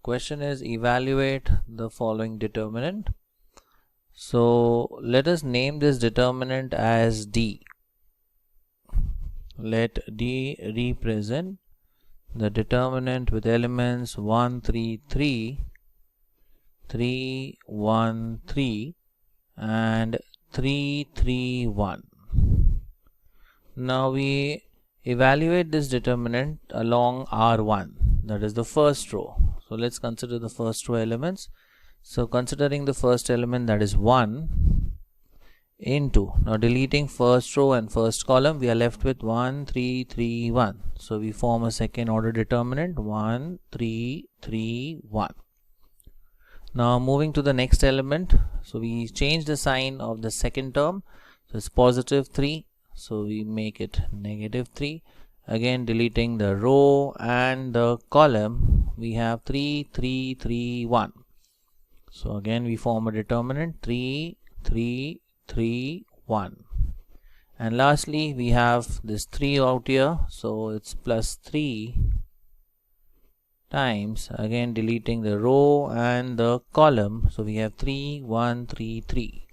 question is evaluate the following determinant. So let us name this determinant as D. Let D represent the determinant with elements 1, 3, 3, 3, 1, 3 and 3, 3, 1. Now we evaluate this determinant along R1, that is the first row. So let's consider the first row elements. So considering the first element, that is 1 into, now deleting first row and first column, we are left with 1, 3, 3, 1. So we form a second order determinant 1, 3, 3, 1. Now moving to the next element, so we change the sign of the second term, so it's positive 3, so we make it negative 3. Again deleting the row and the column, we have 3, 3, 3, 1. So again we form a determinant 3, 3, 3, 1. And lastly we have this 3 out here, so it's plus 3 times, again deleting the row and the column, so we have 3, 1, 3, 3.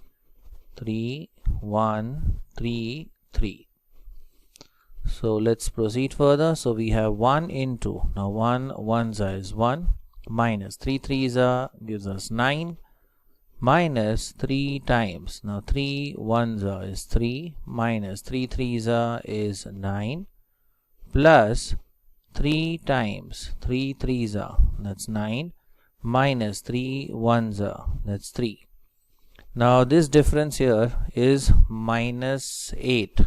3, 1, 3, 3. So let's proceed further. So we have 1 into, now 1 ones is 1, minus 3 threes gives us 9, minus 3 times, now 3 ones is 3, minus 3 threes is 9, plus 3 times 3 threes that's 9, minus 3 ones that's 3. Now this difference here is minus 8.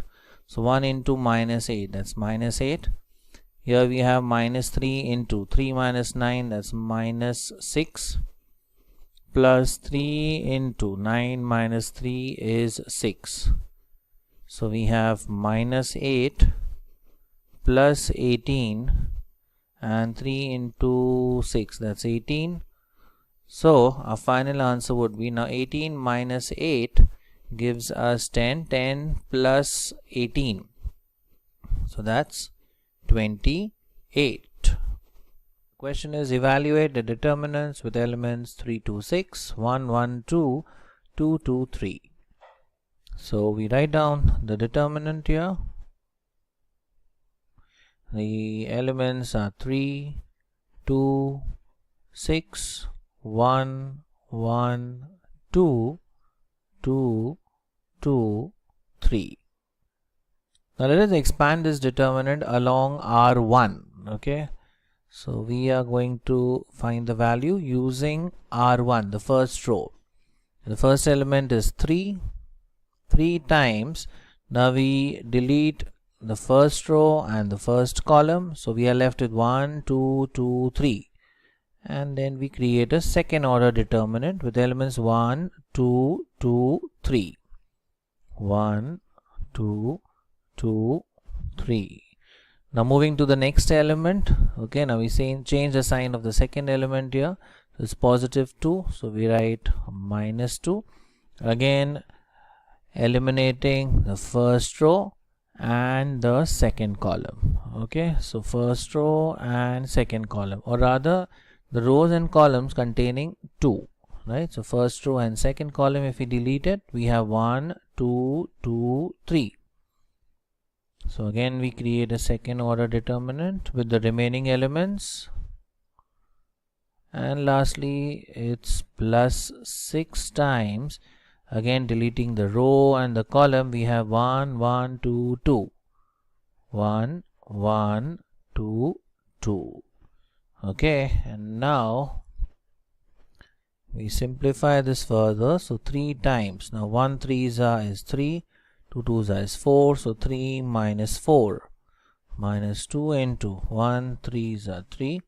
So 1 into minus 8, that's minus 8. Here we have minus 3 into 3 minus 9, that's minus 6. Plus 3 into 9 minus 3 is 6. So we have minus 8 plus 18 and 3 into 6, that's 18. So our final answer would be, now 18 minus 8 gives us 10, 10 plus 18, so that's 28. Question is evaluate the determinants with elements 3, 2, 6, 1, 1, 2, 2, 2, 3. So we write down the determinant here. The elements are 3, 2, 6, 1, 1, 2, 2, 2, 3. Now let us expand this determinant along R1. Okay, so we are going to find the value using R1, the first row. The first element is 3 times. Now we delete the first row and the first column, so we are left with 1, 2, 2, 3. And then we create a second order determinant with elements 1, 2, 2, 3. 1, 2, 2, 3. Now moving to the next element. Okay, now we change the sign of the second element here. So it's positive 2, so we write minus 2. Again eliminating the first row and the second column. Okay, so first row and second column, or rather the rows and columns containing 2, right? So first row and second column, if we delete it, we have 1, 2, 2, 3. So again we create a second order determinant with the remaining elements, and lastly it's plus 6 times, again deleting the row and the column, we have 1, 1, 2, 2. 1, 1, 2, 2. Okay, and now we simplify this further. So 3 times, now 1 threes is 3, 2 twos is 4, so 3 minus 4, minus 2 into 1 threes are 3,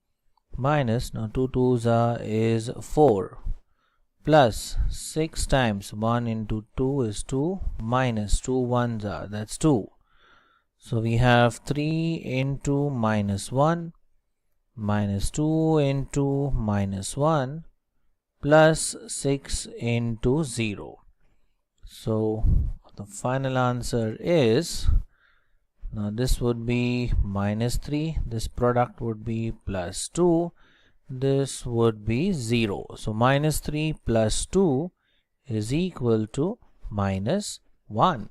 minus, now 2 twos is 4, plus 6 times 1 into 2 is 2, minus 2 ones are, that's 2. So we have 3 into minus 1, minus 2 into minus 1, plus 6 into 0. So the final answer is, now this would be minus 3, this product would be plus 2, this would be 0. So minus 3 plus 2 is equal to minus 1.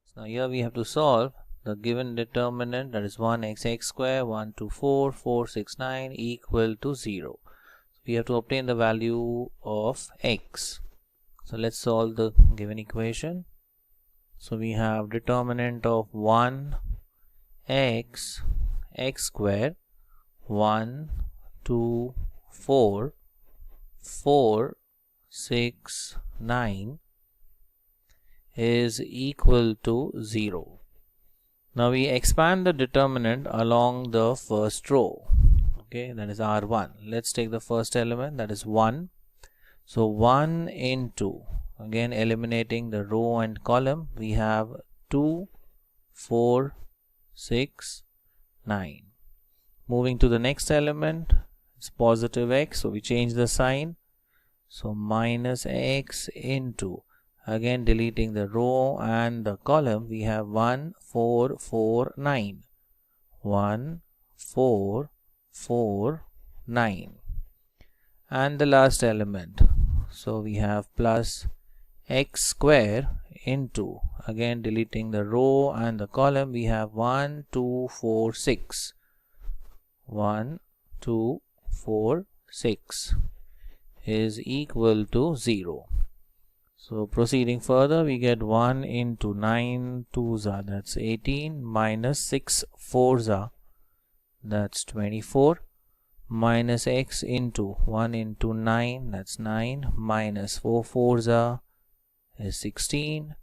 So now here we have to solve the given determinant, that is 1x x square 1 2 4 4 6 9 equal to 0. So we have to obtain the value of x. So let's solve the given equation. So we have determinant of 1x x square 1 2 4 4 6 9 is equal to 0. Now we expand the determinant along the first row. Okay, that is R1. Let's take the first element, that is 1. So 1 into, again eliminating the row and column, we have 2 4 6 9. Moving to the next element, it's positive x, so we change the sign. So minus x into, again deleting the row and the column, we have 1 4 4 9. 1 4 4 9. And the last element, so we have plus x square into, again deleting the row and the column, we have 1 2 4 6. 1 2 4 6 is equal to 0. So proceeding further, we get 1 into 9 2s are, that's 18, minus 6 4s are, that's 24, minus x into 1 into 9, that's 9, minus 4 4s are is 16,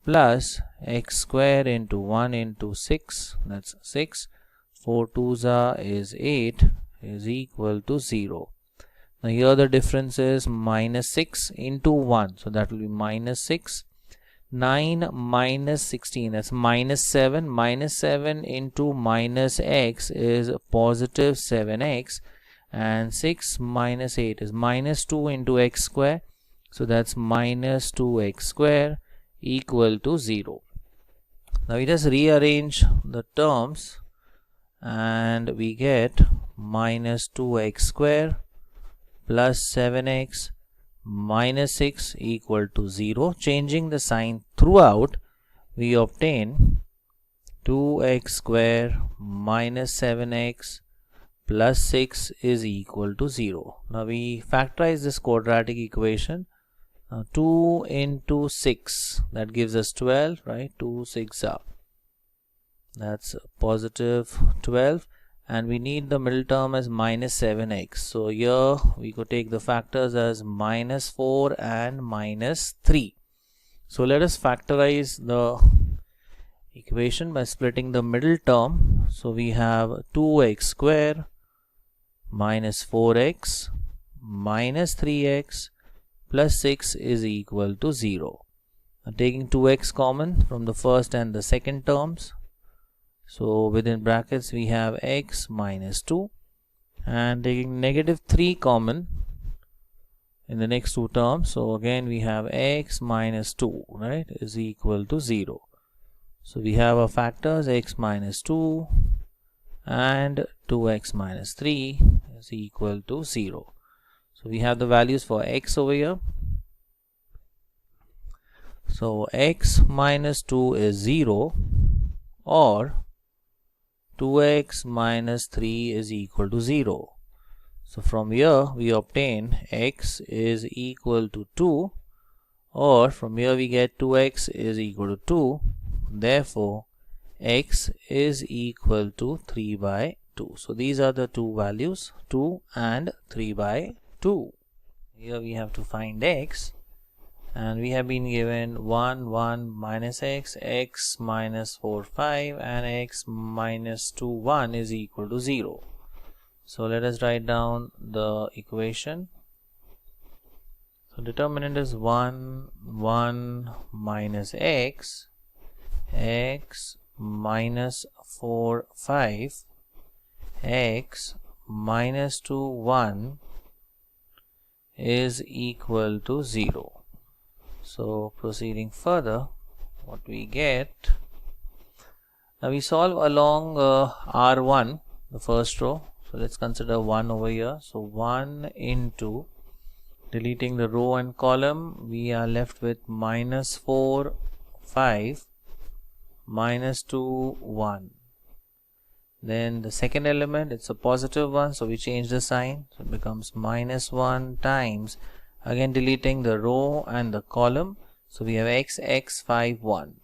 plus x square into 1 into 6, that's 6, 4 2s are is 8, is equal to 0. Now here the difference is minus 6 into 1, so that will be minus 6. 9 minus 16, that's minus 7. Minus 7 into minus x is positive 7x, and 6 minus 8 is minus 2 into x square, so that's minus 2x square equal to 0. Now we just rearrange the terms and we get minus 2x square plus 7x minus 6 equal to 0. Changing the sign throughout, we obtain 2x square minus 7x plus 6 is equal to 0. Now we factorize this quadratic equation. 2 into 6, that gives us 12, right? 2 6 are, that's positive 12, and we need the middle term as minus 7x. So here we could take the factors as minus 4 and minus 3. So let us factorize the equation by splitting the middle term. So we have 2x square minus 4x minus 3x plus 6 is equal to 0. Now taking 2x common from the first and the second terms, so within brackets we have x minus 2, and taking negative 3 common in the next two terms, so again we have x minus 2, right, is equal to 0. So we have our factors x minus 2 and 2x minus 3 is equal to 0. So we have the values for x over here. So x minus 2 is 0, or 2x minus 3 is equal to 0. So from here we obtain x is equal to 2, or from here we get 2x is equal to 2. Therefore x is equal to 3 by 2. So these are the two values, 2 and 3 by 2. Here we have to find x, and we have been given 1 1 minus x, x minus 4 5, and x minus 2 1 is equal to 0. So let us write down the equation. So determinant is 1 1 minus x, x minus 4 5, x minus 2 1 is equal to 0. So proceeding further, what we get, now we solve along R1, the first row. So let's consider 1 over here. So 1 into, deleting the row and column, we are left with minus 4, 5, minus 2, 1. Then the second element, it's a positive one, so we change the sign. So it becomes minus 1 times, again deleting the row and the column. So we have x, x, 5, 1.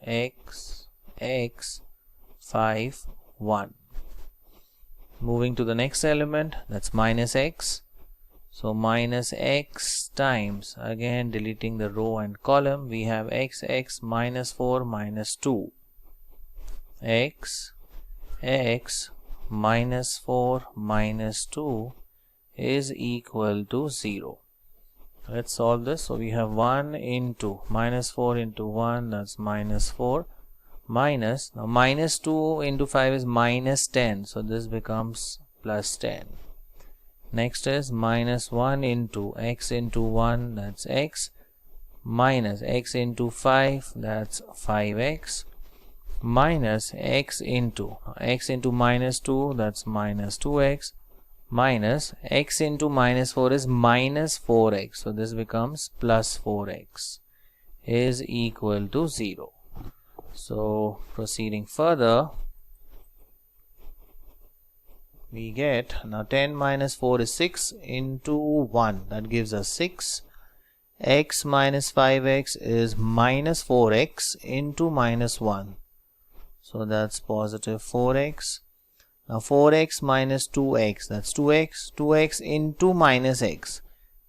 X, x, 5, 1. Moving to the next element, that's minus x. So minus x times, again deleting the row and column, we have x, x, minus 4, minus 2. X, x, minus 4, minus 2 is equal to 0. Let's solve this. So we have 1 into minus 4 into 1, that's minus 4, minus, now minus 2 into 5 is minus 10, so this becomes plus 10. Next is minus 1 into x into 1, that's x, minus x into 5, that's 5x, minus x into minus 2, that's minus 2x, minus x into minus 4 is minus 4x, so this becomes plus 4x is equal to 0. So proceeding further, we get, now 10 minus 4 is 6 into 1, that gives us 6. X minus 5x is minus 4x into minus 1, so that's positive 4x. Now 4x minus 2x, that's 2x, 2x into minus x,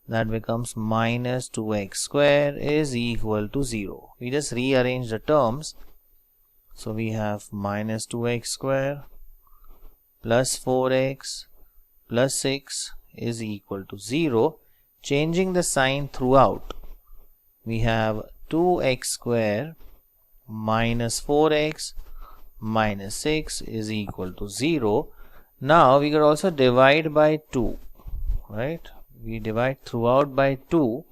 that becomes minus 2x square is equal to 0. We just rearrange the terms. So we have minus 2x square plus 4x plus 6 is equal to 0. Changing the sign throughout, we have 2x square minus 4x minus 6 is equal to 0. Now we could also divide by 2, right? We divide throughout by 2,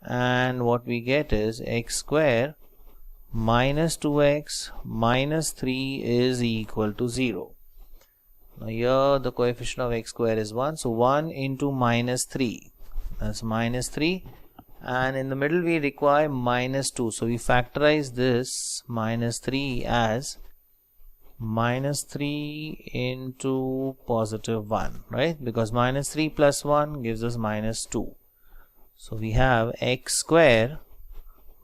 and what we get is x square minus 2x minus 3 is equal to 0. Now here the coefficient of x square is 1, so 1 into minus 3, that's minus 3, and in the middle we require minus 2, so we factorize this minus 3 as minus 3 into positive 1, right? Because minus 3 plus 1 gives us minus 2. So we have x square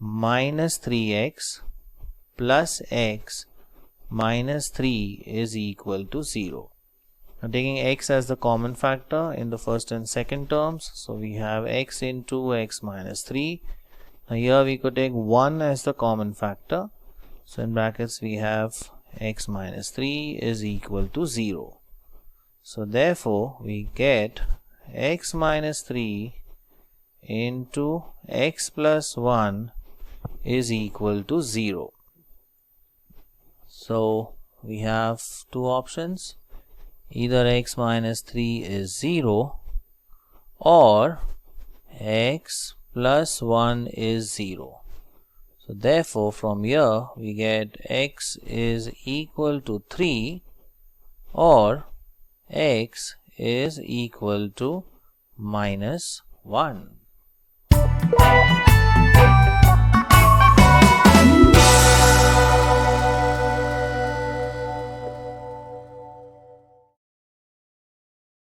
minus 3x plus x minus 3 is equal to 0. Now taking x as the common factor in the first and second terms, so we have x into x minus 3. Now here we could take 1 as the common factor, so in brackets we have x minus 3 is equal to 0. So therefore we get x minus 3 into x plus 1 is equal to 0. So we have two options, either x minus 3 is 0 or x plus 1 is 0. So therefore from here we get x is equal to 3 or x is equal to minus 1.